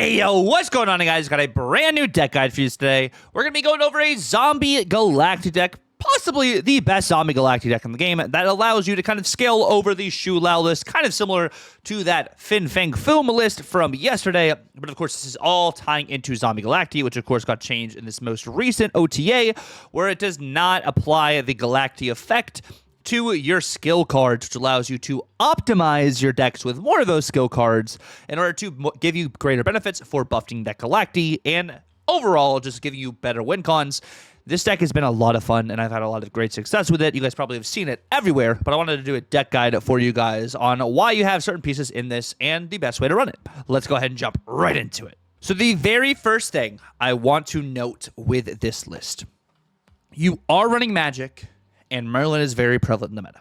Hey, yo, what's going on, guys? Got a brand new deck guide for you today. We're going to be going over a Zombie Galacti deck, possibly the best Zombie Galacti deck in the game that allows you to kind of scale over the Shu Lao list, kind of similar to that Fin Fang Foom list from yesterday. But of course, this is all tying into Zombie Galacti, which of course got changed in this most recent OTA, where it does not apply the Galacti effect to your skill cards, which allows you to optimize your decks with more of those skill cards in order to give you greater benefits for buffing that Galacti and overall just giving you better win cons. This deck has been a lot of fun, and I've had a lot of great success with it. You guys probably have seen it everywhere, but I wanted to do a deck guide for you guys on why you have certain pieces in this and the best way to run it. Let's go ahead and jump right into it. So the very first thing I want to note with this list, you are running Magic, and Merlin is very prevalent in the meta.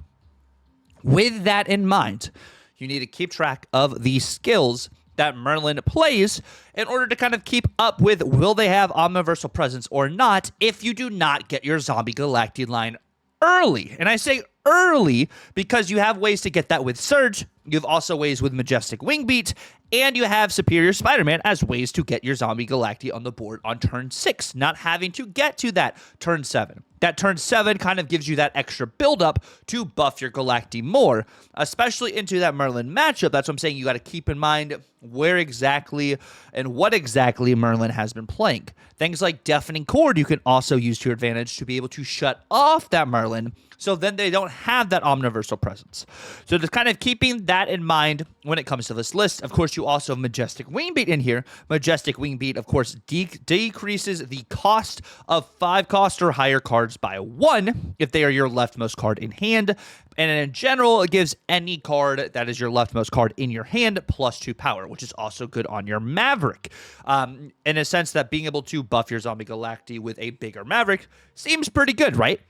With that in mind, you need to keep track of the skills that Merlin plays in order to kind of keep up with will they have Omniversal Presence or not if you do not get your Zombie Galacti line early. And I say early because you have ways to get that with Surge, you have also ways with Majestic Wingbeat, and you have Superior Spider-Man as ways to get your Zombie Galacti on the board on turn 6, not having to get to that turn 7. That turn 7 kind of gives you that extra build-up to buff your Galacti more, especially into that Merlin matchup. That's what I'm saying. You got to keep in mind where exactly and what exactly Merlin has been playing. Things like Deafening Chord you can also use to your advantage to be able to shut off that Merlin, so then they don't have that Omniversal Presence. So just kind of keeping that in mind when it comes to this list. Of course, you also have Majestic Wingbeat in here. Majestic Wingbeat, of course, decreases the cost of 5 cost or higher cards by 1 if they are your leftmost card in hand. And in general, it gives any card that is your leftmost card in your hand +2 power, which is also good on your Maverick. In a sense that being able to buff your Zombie Galacti with a bigger Maverick seems pretty good, right?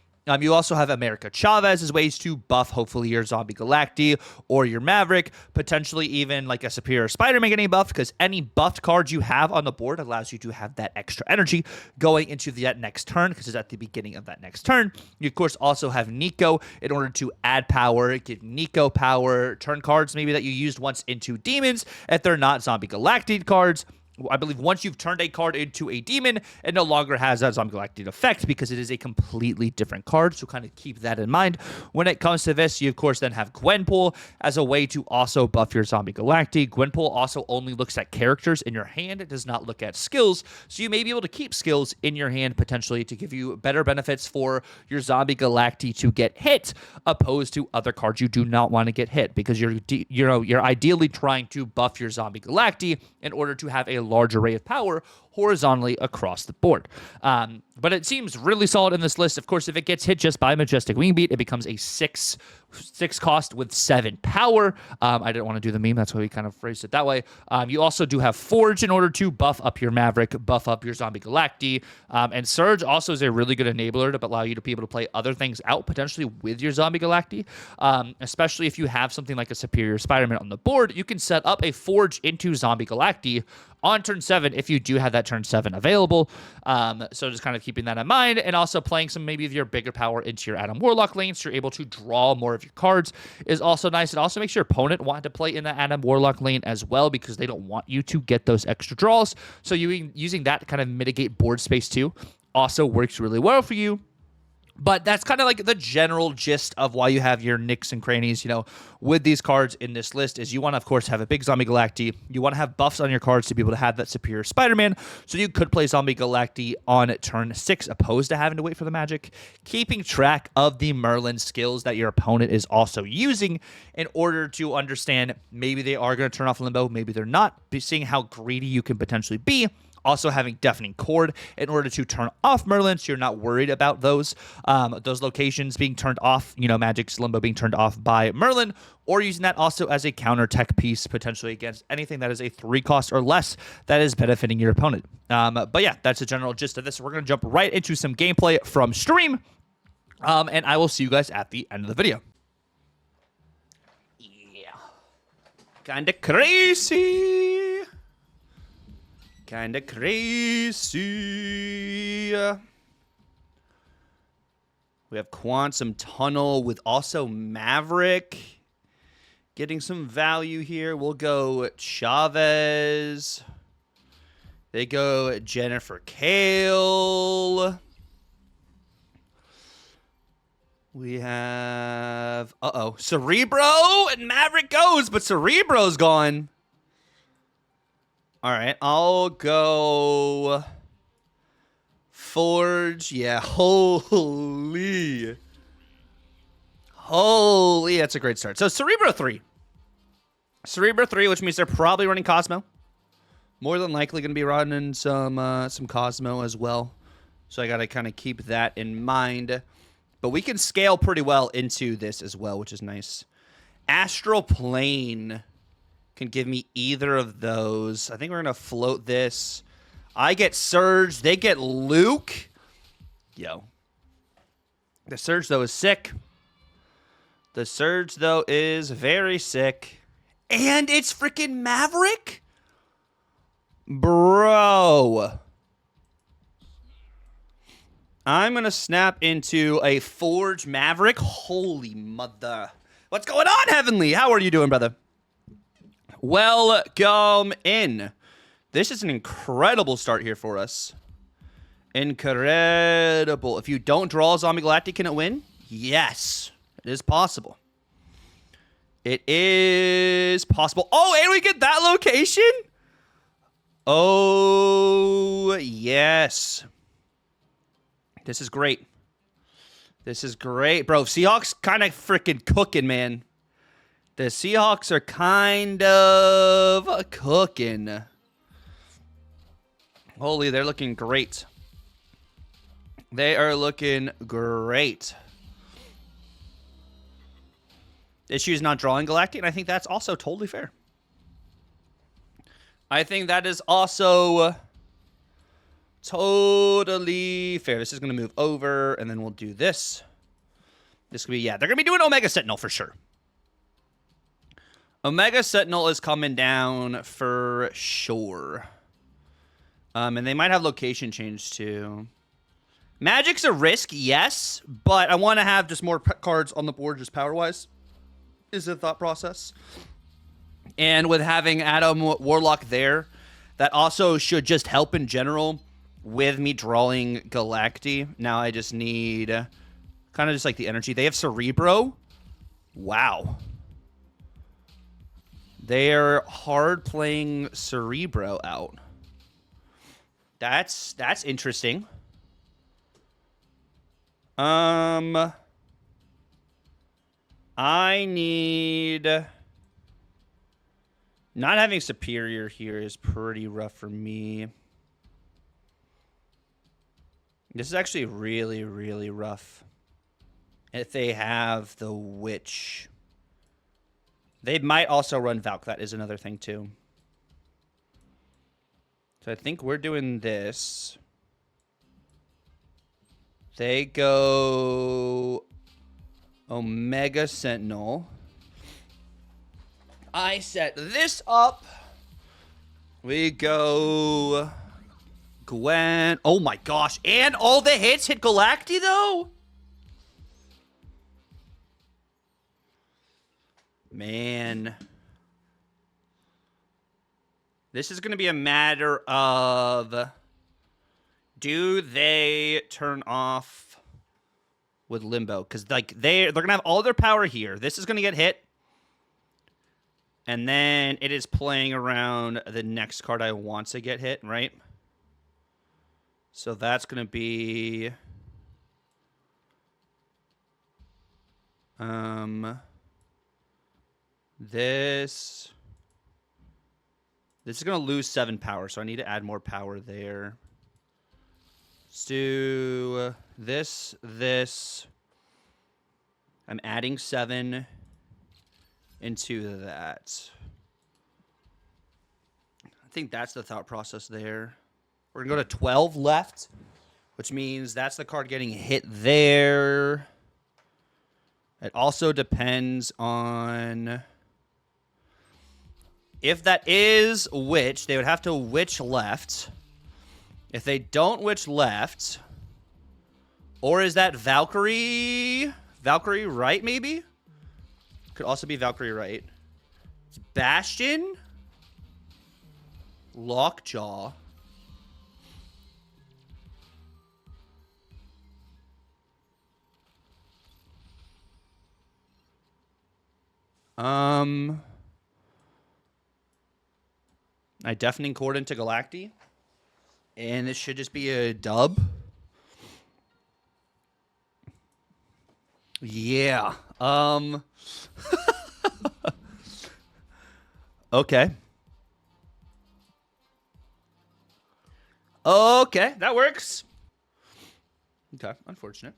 You also have America Chavez as ways to buff, hopefully, your Zombie Galacti or your Maverick, potentially even like a Superior Spider-Man getting buffed, because any buffed card you have on the board allows you to have that extra energy going into that next turn, because it's at the beginning of that next turn. You, of course, also have Nico in order to add power, give Nico power, turn cards maybe that you used once into demons if they're not Zombie Galacti cards. I believe once you've turned a card into a demon, it no longer has that Zombie Galacti effect because it is a completely different card, so kind of keep that in mind. When it comes to this, you of course then have Gwenpool as a way to also buff your Zombie Galacti. Gwenpool also only looks at characters in your hand, it does not look at skills, so you may be able to keep skills in your hand potentially to give you better benefits for your Zombie Galacti to get hit, opposed to other cards you do not want to get hit, because you're ideally trying to buff your Zombie Galacti in order to have a large array of power horizontally across the board. But it seems really solid in this list. Of course, if it gets hit just by Majestic Wingbeat, it becomes a 6 cost with 7 power. I didn't want to do the meme, that's why we kind of phrased it that way. You also do have Forge in order to buff up your Maverick, buff up your Zombie Galacti, and Surge also is a really good enabler to allow you to be able to play other things out potentially with your Zombie Galacti, especially if you have something like a Superior Spider-Man on the board. You can set up a Forge into Zombie Galacti on turn 7 if you do have that turn 7 available. So just kind of keeping that in mind, and also playing some maybe of your bigger power into your Adam Warlock lane so you're able to draw more of your cards is also nice. It also makes your opponent want to play in the Adam Warlock lane as well, because they don't want you to get those extra draws. So you using that to kind of mitigate board space too also works really well for you. But that's kind of like the general gist of why you have your nicks and crannies, with these cards in this list. Is you want to, of course, have a big Zombie Galacti. You want to have buffs on your cards to be able to have that Superior Spider-Man. So you could play Zombie Galacti on turn 6, opposed to having to wait for the magic. Keeping track of the Merlin skills that your opponent is also using in order to understand maybe they are going to turn off Limbo, maybe they're not. Seeing how greedy you can potentially be. Also having Deafening Chord in order to turn off Merlin, so you're not worried about those locations being turned off, Magic's Limbo being turned off by Merlin, or using that also as a counter tech piece potentially against anything that is a 3 cost or less that is benefiting your opponent. But yeah, that's the general gist of this. We're going to jump right into some gameplay from stream, and I will see you guys at the end of the video. Yeah. Kinda crazy. Kinda crazy. We have Quantum Tunnel with also Maverick getting some value here. We'll go Chavez. They go Jennifer Kale. We have, Cerebro and Maverick goes, but Cerebro's gone. All right, I'll go Forge. Yeah, holy, that's a great start. So Cerebro 3. Cerebro 3, which means they're probably running Cosmo. More than likely going to be running some Cosmo as well. So I got to kind of keep that in mind. But we can scale pretty well into this as well, which is nice. Astral Plane can give me either of those. I think we're going to float this. I get Surge. They get Luke. Yo. The Surge, though, is sick. The Surge, though, is very sick. And it's freaking Maverick? Bro. I'm going to snap into a Forge Maverick. Holy mother. What's going on, Heavenly? How are you doing, brother? Welcome in. This is an incredible start here for us. Incredible. If you don't draw a Zombie Galacti, can it win? Yes. It is possible. It is possible. Oh, and we get that location? Oh, yes. This is great. This is great. Bro, Seahawks kind of freaking cooking, man. The Seahawks are kind of cooking. Holy, they're looking great. They are looking great. Issue is not drawing Galacti, and I think that's also totally fair. I think that is also totally fair. This is going to move over, and then we'll do this. This could be, yeah, they're going to be doing Omega Sentinel for sure. Omega Sentinel is coming down for sure. And they might have location change too. Magic's a risk, yes, but I want to have just more cards on the board just power-wise is the thought process. And with having Adam Warlock there, that also should just help in general with me drawing Galacti. Now I just need kind of just like the energy. They have Cerebro. Wow. They are hard playing Cerebro out. That's interesting. I need... Not having Superior here is pretty rough for me. This is actually really, really rough. If they have the Witch. They might also run Valk. That is another thing, too. So I think we're doing this. They go Omega Sentinel. I set this up. We go Gwen. Oh my gosh. And all the hits hit Galacti though? Man. This is going to be a matter of, do they turn off with Limbo? Because like they're going to have all their power here. This is going to get hit. And then it is playing around the next card I want to get hit, right? So that's going to be... This is going to lose 7 power, so I need to add more power there. Let's do this. I'm adding 7 into that. I think that's the thought process there. We're going to go to 12 left, which means that's the card getting hit there. It also depends on... If that is Witch, they would have to Witch left. If they don't Witch left... Or is that Valkyrie? Valkyrie right, maybe? Could also be Valkyrie right. It's Bastion. Lockjaw. I deafening chord into Galacti. And it should just be a dub. Yeah. Okay. Okay, that works. Okay, unfortunate.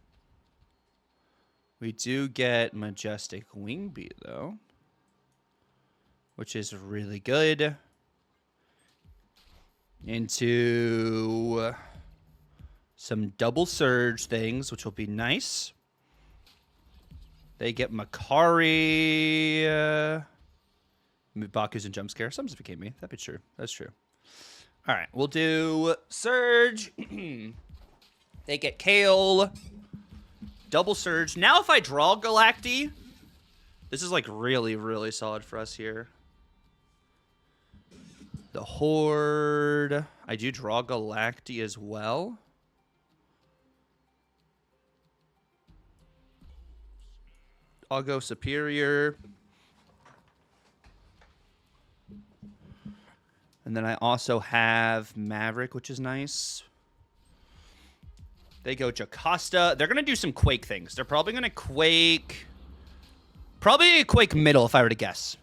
We do get Majestic Wing Beat, though, which is really good. Into some double surge things, which will be nice. They get Makari. Baku's and jump scare. Some just became me. That'd be true. That's true. All right, we'll do surge. They get Kale. Double surge. Now if I draw Galacti, this is like really, really solid for us here. The Horde. I do draw Galacti as well. I'll go Superior. And then I also have Maverick, which is nice. They go Jocasta. They're going to do some Quake things. They're probably going to Quake... Probably a Quake middle, if I were to guess.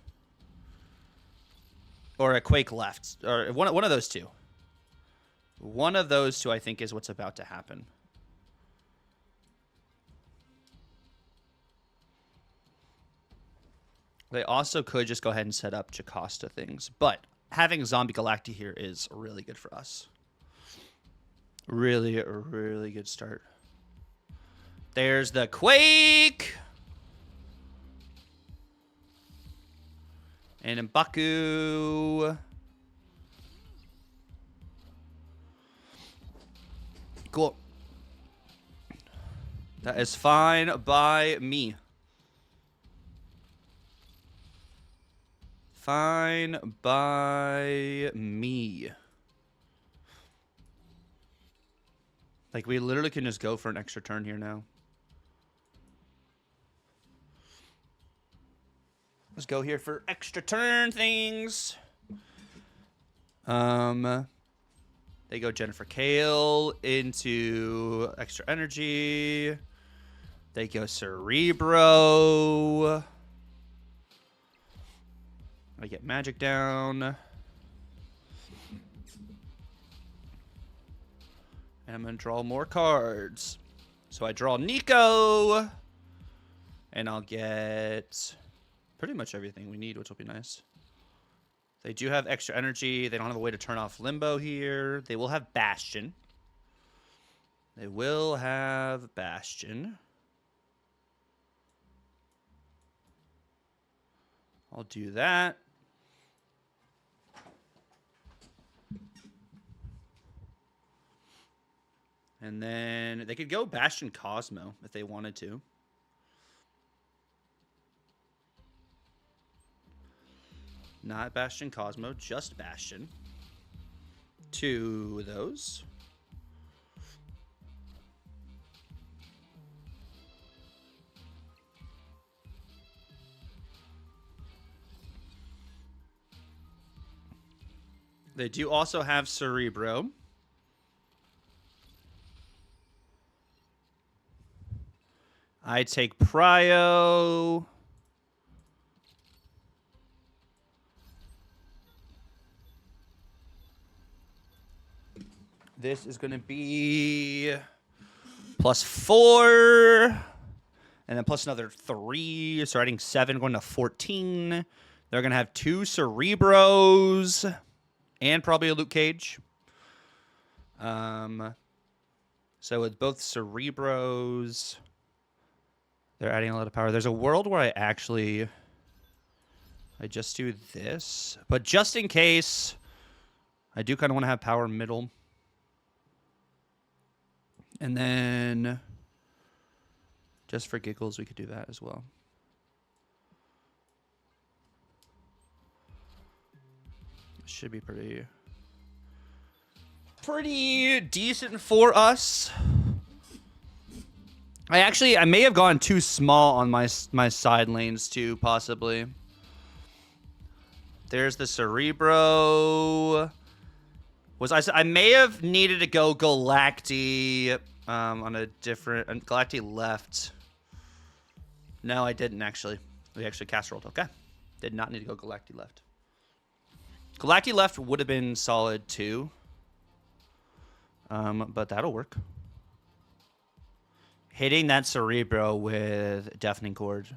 Or a Quake left. Or one of those two. One of those two, I think, is what's about to happen. They also could just go ahead and set up Jocasta things. But having Zombie Galacti here is really good for us. Really, really good start. There's the Quake. And M'Baku. Cool. That is fine by me. Fine by me. Like, we literally can just go for an extra turn here now. Let's go here for extra turn things. They go Jennifer Kale into extra energy. They go Cerebro. I get magic down. And I'm going to draw more cards. So I draw Nico. And I'll get pretty much everything we need, which will be nice. They do have extra energy. They don't have a way to turn off Limbo here. They will have Bastion. They will have Bastion. I'll do that. And then they could go Bastion Cosmo if they wanted to. Not Bastion Cosmo, just Bastion. Two of those. They do also have Cerebro. I take Prio. This is going to be +4. And then plus another 3. So adding 7, going to 14. They're going to have 2 Cerebros. And probably a Luke Cage. So with both Cerebros, they're adding a lot of power. There's a world where I just do this. But just in case, I do kind of want to have power middle. And then, just for giggles, we could do that as well. Should be pretty decent for us. I may have gone too small on my side lanes too, possibly. There's the Cerebro. I may have needed to go Galacti on a different... Galacti left. No, I didn't actually. We actually cast rolled. Okay. Did not need to go Galacti left. Galacti left would have been solid too. But that'll work. Hitting that Cerebro with Deafening Chord.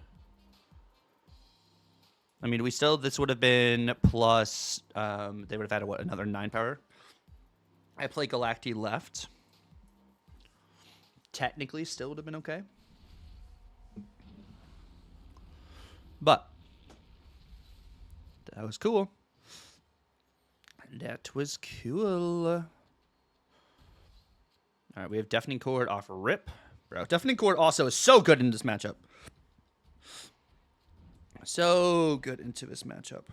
I mean, this would have been plus, they would have had, what, another 9 power? I play Galacti left. Technically, still would have been okay. But that was cool. That was cool. All right, we have Deafening Chord off rip. Bro, Deafening Chord also is so good in this matchup. So good into this matchup.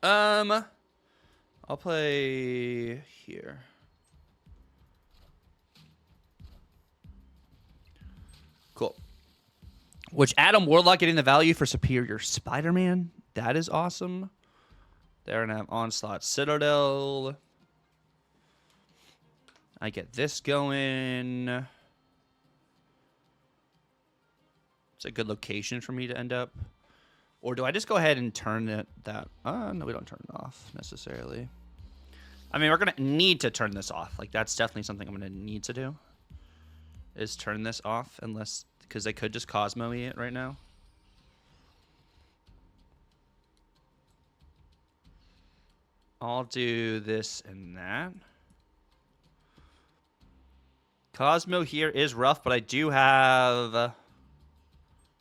I'll play here. Cool. Which Adam Warlock getting the value for Superior Spider-Man. That is awesome. They're going to have Onslaught Citadel. I get this going. It's a good location for me to end up. Or do I just go ahead and turn that? No, we don't turn it off necessarily. I mean, we're going to need to turn this off. Like, that's definitely something I'm going to need to do. Is turn this off unless... Because they could just Cosmo-y it right now. I'll do this and that. Cosmo here is rough, but I do have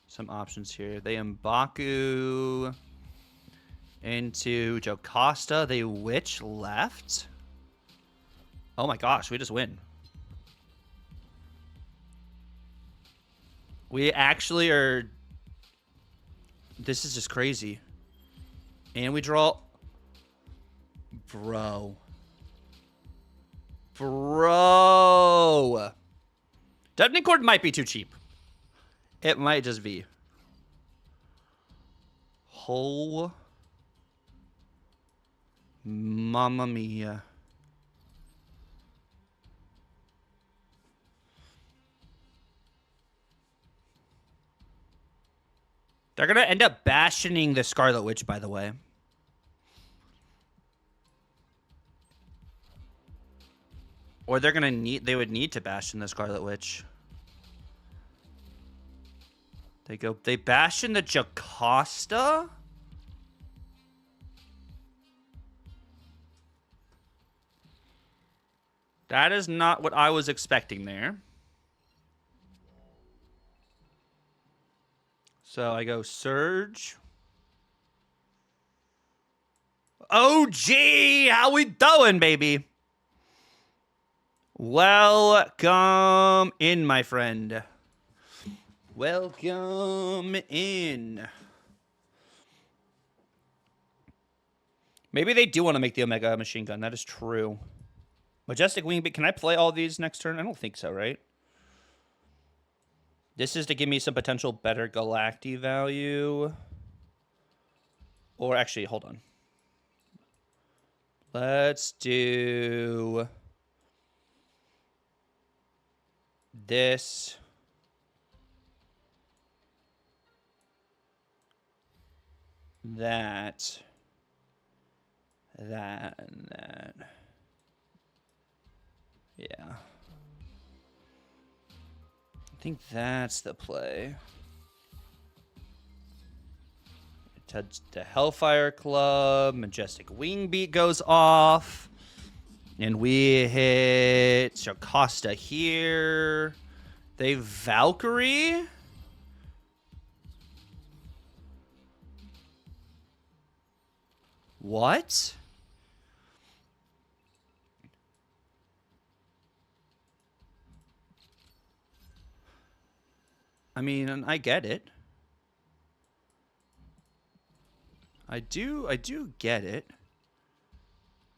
some options here. They M'Baku into Jocasta. They Witch left. Oh my gosh, we just win. We actually are... This is just crazy. And we draw... Bro. Deafening Chord might be too cheap. It might just be. Oh. Mamma mia. They're going to end up bashing the Scarlet Witch, by the way. Or they would need to bash in the Scarlet Witch. They bash in the Jocasta? That is not what I was expecting there. So I go Surge. Oh, gee, how we doing, baby? Welcome in, my friend. Welcome in. Maybe they do want to make the Omega Machine Gun. That is true. Majestic Wingbeat. Can I play all these next turn? I don't think so, right? This is to give me some potential better Galacti value. Or actually, hold on. Let's do this. That. That and that. Yeah. I think that's the play. The Hellfire Club, Majestic Wingbeat goes off. And we hit Jocasta here. They Valkyrie. What? I mean, I get it. I do get it.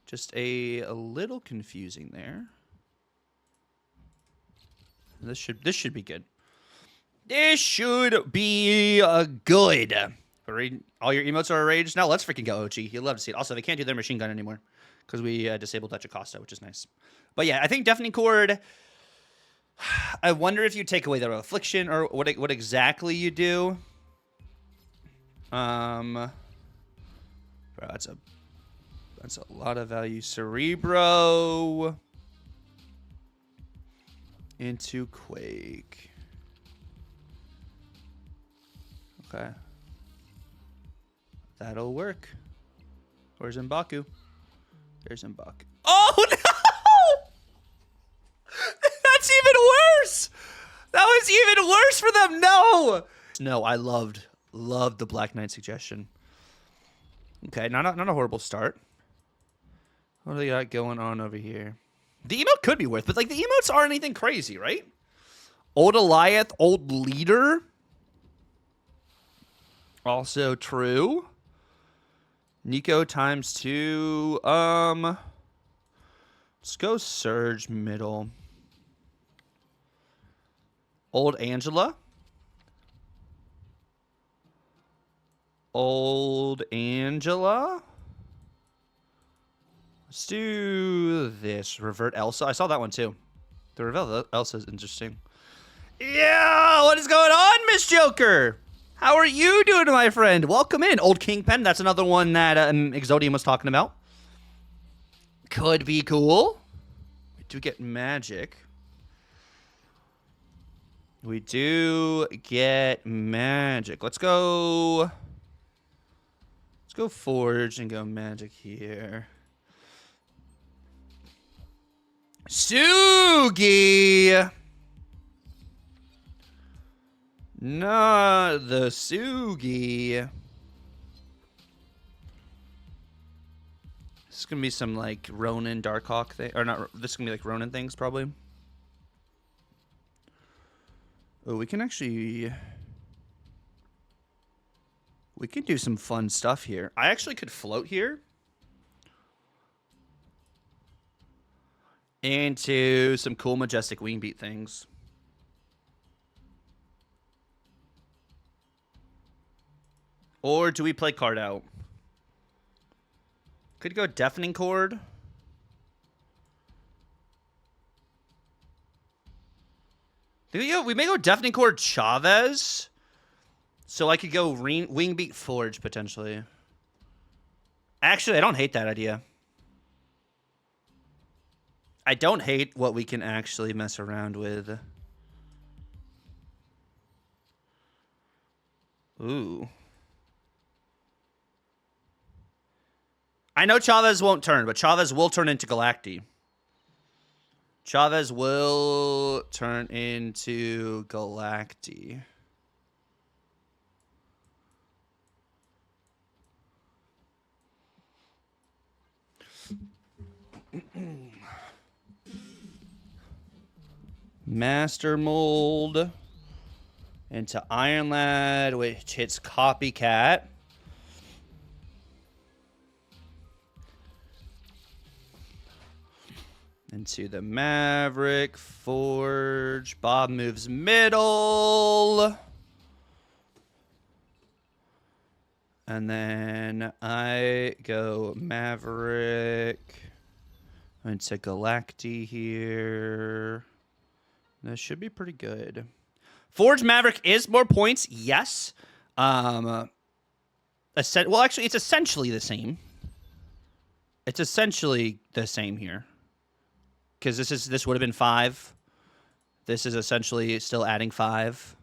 Just a little confusing there. This should be good. This should be good. All your emotes are raged. Now let's freaking go, OG. You'd love to see it. Also, they can't do their machine gun anymore because we disabled that Jocasta, which is nice. But yeah, I think Deafening Chord. I wonder if you take away the affliction or what exactly you do. Bro, that's a lot of value. Cerebro into Quake. Okay. That'll work. Where's M'Baku? There's M'Baku. Oh no! That's even worse! That was even worse for them! No! No, I loved the Black Knight suggestion. Okay, not a horrible start. What do they got going on over here? The emote could be worth, but like the emotes aren't anything crazy, right? Old Eliath, old leader. Also true. Nico times 2. Let's go Surge middle. Old Angela. Old Angela. Let's do this. Revert Elsa. I saw that one too. The Revert Elsa is interesting. Yeah, what is going on, Miss Joker? How are you doing, my friend? Welcome in. Old Kingpin. That's another one that Exodium was talking about. Could be cool. We do get magic. We do get magic. Let's go Forge and go magic here. Sugi! Not the Sugi. This is gonna be some like Ronin Darkhawk thing, or not? This is gonna be like Ronin things, probably. Oh, we can do some fun stuff here. I actually could float here into some cool majestic wing beat things. Or do we play card out? Could go Deafening Chord. We may go Deafening Chord Chavez. So I could go Wingbeat Forge, potentially. Actually, I don't hate that idea. I don't hate what we can actually mess around with. Ooh. I know Chavez won't turn, but Chavez will turn into Galacti. Chavez will turn into Galacti. Master Mold into Iron Lad, which hits Copycat. Into the Maverick, Forge. Bob moves middle. And then I go Maverick into Galacti here. That should be pretty good. Forge Maverick is more points, yes. Well, actually, it's essentially the same. It's essentially the same here. Because this would have been 5. This is essentially still adding 5.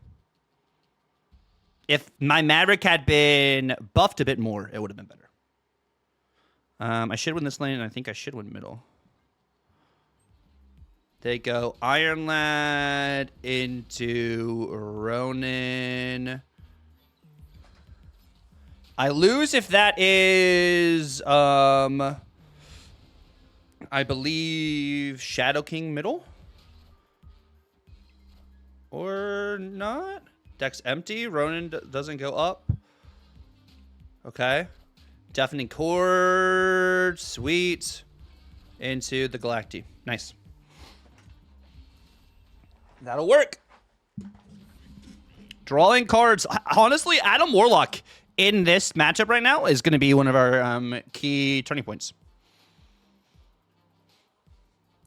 If my Maverick had been buffed a bit more, it would have been better. I should win this lane, and I think I should win middle. They go Iron Lad into Ronin. I lose if that is... I believe Shadow King middle? Or not? Deck's empty. Ronin doesn't go up. Okay. Deafening Chord. Sweet. Into the Galacti. Nice. That'll work. Drawing cards. Honestly, Adam Warlock in this matchup right now is going to be one of our key turning points.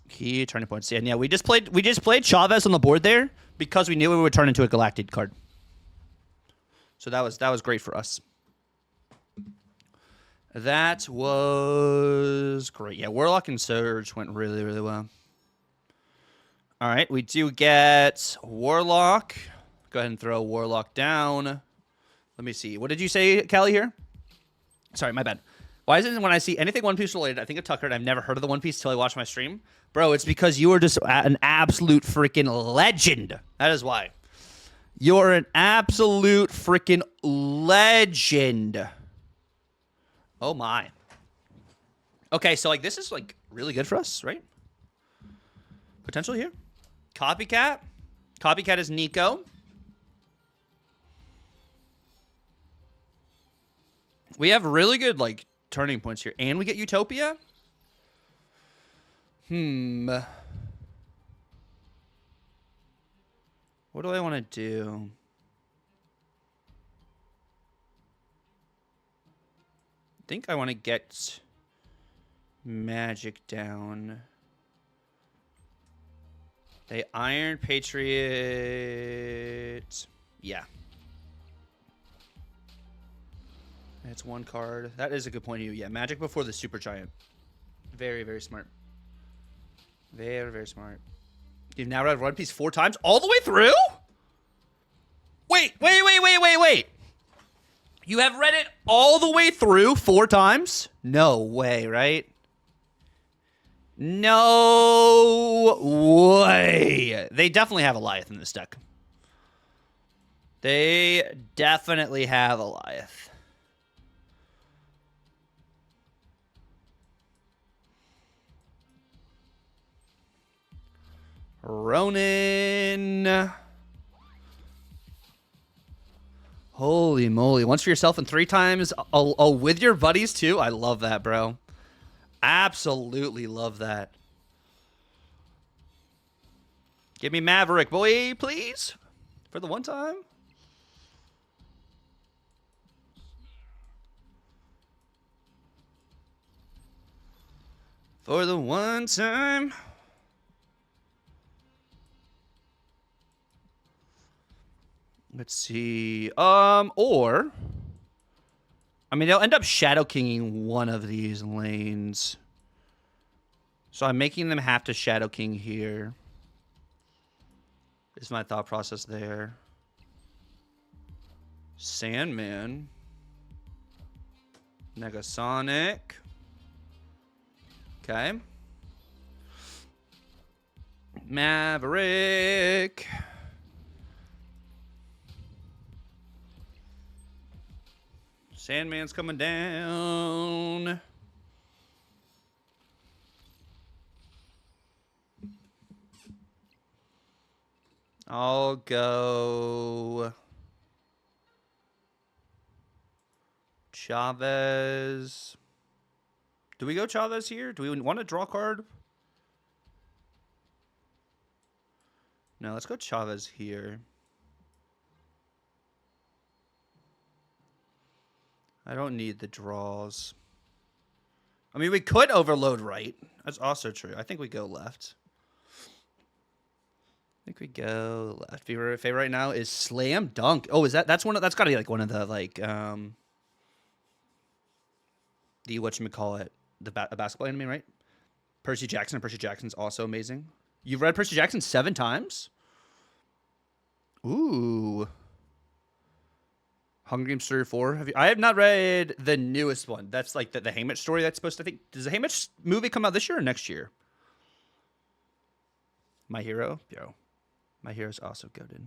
Key turning points. And yeah, we just played Chavez on the board there because we knew it would turn into a Galactic card. So that was great for us. That was great. Yeah, Warlock and Surge went really, really well. All right, we do get Warlock. Go ahead and throw Warlock down. Let me see. What did you say, Callie, here? Sorry, my bad. Why is it when I see anything One Piece related, I think of Tucker, and I've never heard of the One Piece until I watch my stream? Bro, it's because you are just an absolute freaking legend. That is why. You're an absolute freaking legend. Oh, my. Okay, so, like, this is, like, really good for us, right? Potential here. Copycat. Copycat is Nico. We have really good, like, turning points here. And we get Utopia? What do I want to do? I think I want to get Magic down. They Iron Patriot. Yeah. That's one card. That is a good point of view. Yeah, Magic before the Super Giant. Very, very smart. Very, very smart. You've now read One Piece 4 times all the way through? Wait. You have read it all the way through 4 times? No way, right? No way. They definitely have Eliath in this deck. They definitely have Eliath. Ronin. Holy moly. Once for yourself and 3 times. Oh, with your buddies too? I love that, bro. Absolutely love that. Give me Maverick, boy, please. For the one time. For the one time. Let's see. Or I mean, they'll end up Shadow Kinging one of these lanes. So I'm making them have to Shadow King here. Is my thought process there. Sandman. Negasonic. Okay. Maverick. Sandman's coming down. I'll go Chavez. Do we go Chavez here? Do we want to draw a card? No, let's go Chavez here. I don't need the draws. I mean, we could overload right. That's also true. I think we go left. I think we go left. Favorite right now is Slam Dunk. Oh, is that's one of that's got to be like one of the like the whatchamacallit, the basketball anime, right? Percy Jackson. Percy Jackson's also amazing. You've read Percy Jackson 7 times? Ooh. Hunger Games 3 or 4. I have not read the newest one. That's like the Haymitch story that's supposed to think. Does the Haymitch movie come out this year or next year? My Hero? Yo. My Hero's also goated.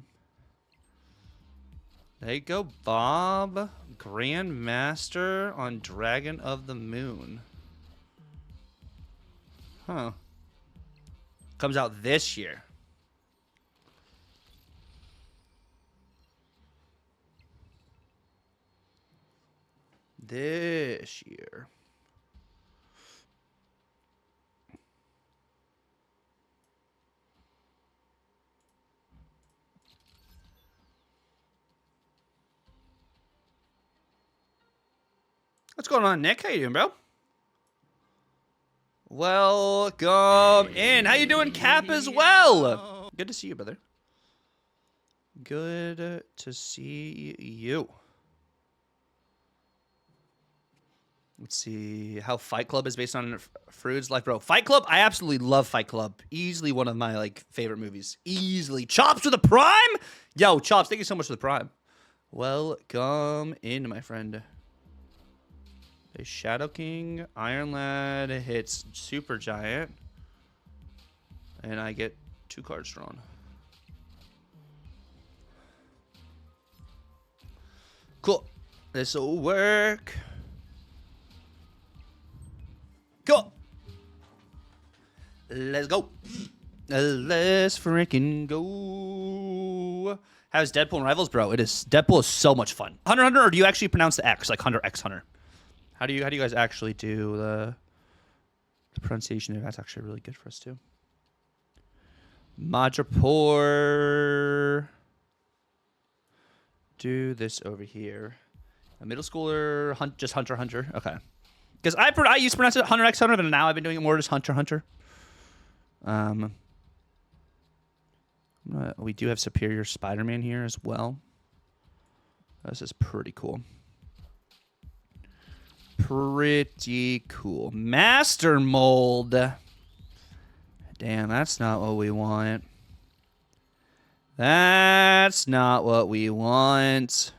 There you go, Bob. Grandmaster on Dragon of the Moon. Huh. Comes out this year. This year. What's going on, Nick? How you doing, bro? Welcome in. How you doing, Cap, as well? Good to see you, brother. Good to see you. Let's see how Fight Club is based on Frood's life, bro. Fight Club, I absolutely love Fight Club. Easily one of my favorite movies. Easily. Chops with a prime? Yo, Chops, thank you so much for the prime. Welcome in, my friend. A Shadow King, Iron Lad hits Super Giant, and I get 2 cards drawn. Cool. This'll work. Cool. Let's go. Let's freaking go. How's Deadpool and Rivals, bro? Deadpool is so much fun. Hunter, or do you actually pronounce the X, like Hunter X Hunter? How do you guys actually do the pronunciation there? That's actually really good for us too. Madripoor. Do this over here. A middle schooler, just Hunter. Okay. Because I used to pronounce it Hunter X Hunter, but now I've been doing it more just Hunter. We do have Superior Spider-Man here as well. This is pretty cool. Pretty cool. Master Mold. Damn, that's not what we want. That's not what we want.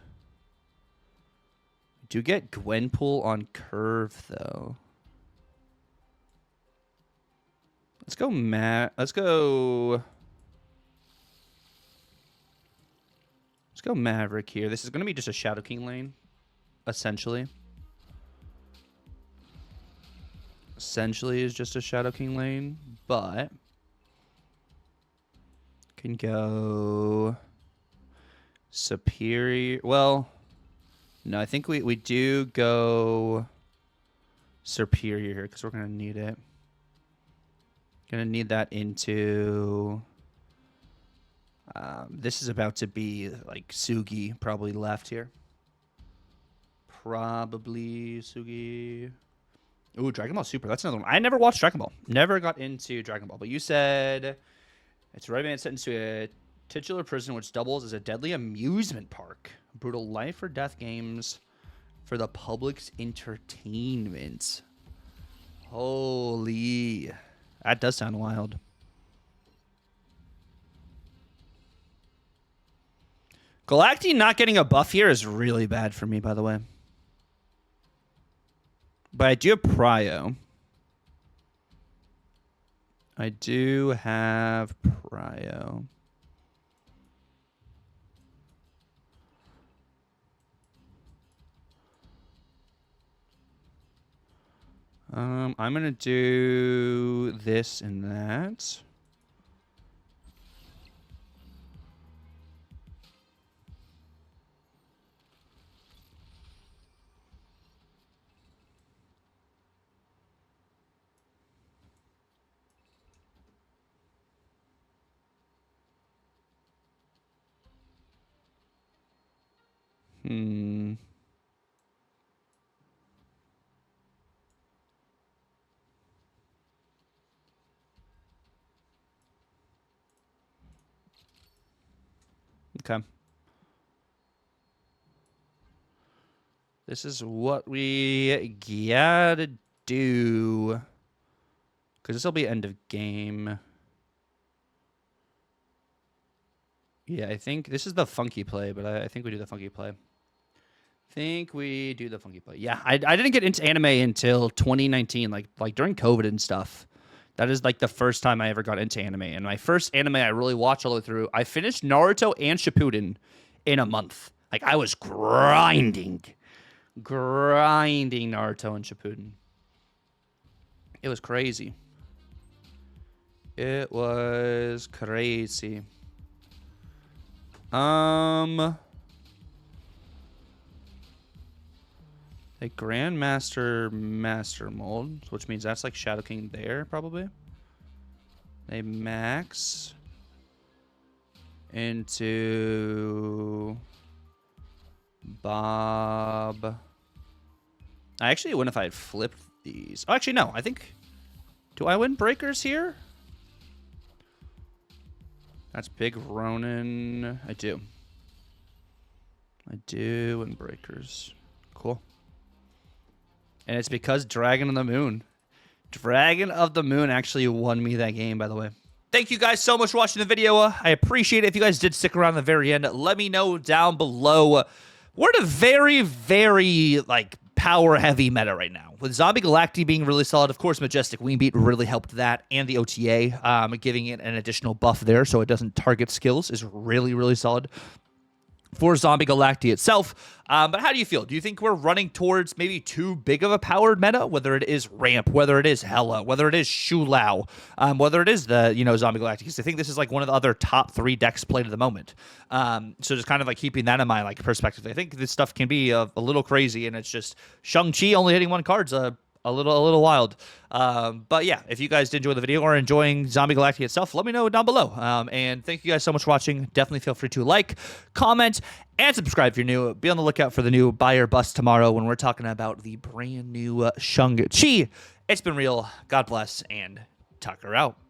Do get Gwenpool on curve, though. Let's go Maverick here. This is going to be just a Shadow King lane, essentially. Essentially is just a Shadow King lane, but can go Superior. Well, no, I think we do go Superior here because we're going to need it. Going to need that into... this is about to be like Sugi probably left here. Probably Sugi. Ooh, Dragon Ball Super. That's another one. I never watched Dragon Ball. Never got into Dragon Ball. But you said it's a red man sentenced to a titular prison which doubles as a deadly amusement park. Brutal life or death games for the public's entertainment. Holy. That does sound wild. Galacti not getting a buff here is really bad for me, by the way. But I do have Prio. I do have Prio. I'm going to do this and that. Okay. This is what we gotta do. Because this will be end of game. Yeah, I think this is the funky play, but I think we do the funky play. Yeah, I didn't get into anime until 2019, like during COVID and stuff. That is like the first time I ever got into anime. And my first anime I really watched all the way through, I finished Naruto and Shippuden in a month. Like I was grinding Naruto and Shippuden. It was crazy. It was crazy. A Grandmaster Master Mold, which means that's like Shadow King there, probably. A max into Bob I actually win if I had flipped these. Oh, actually, no. I think... Do I win breakers here? That's big Ronin. I do. I do win breakers. Cool. And it's because Dragon of the Moon. Dragon of the Moon actually won me that game, by the way. Thank you guys so much for watching the video. I appreciate it. If you guys did stick around to the very end, let me know down below. We're in a very, very, like, power-heavy meta right now. With Zombie Galacti being really solid, of course, Majestic Wingbeat really helped that, and the OTA, giving it an additional buff there so it doesn't target skills is really, really solid for Zombie Galacti itself. But how do you feel? Do you think we're running towards maybe too big of a powered meta? Whether it is Ramp, whether it is Hela, whether it is Shu Lao, whether it is the, Zombie Galacti. Because I think this is like one of the other top 3 decks played at the moment. So just kind of like keeping that in my like perspective. I think this stuff can be a little crazy, and it's just Shang-Chi only hitting 1 card's a little wild. But yeah, if you guys did enjoy the video or are enjoying Zombie Galacti itself, let me know down below. And thank you guys so much for watching. Definitely feel free to like, comment, and subscribe if you're new. Be on the lookout for the new buy or bust tomorrow when we're talking about the brand new Shang-Chi. It's been real. God bless, and Tucker out.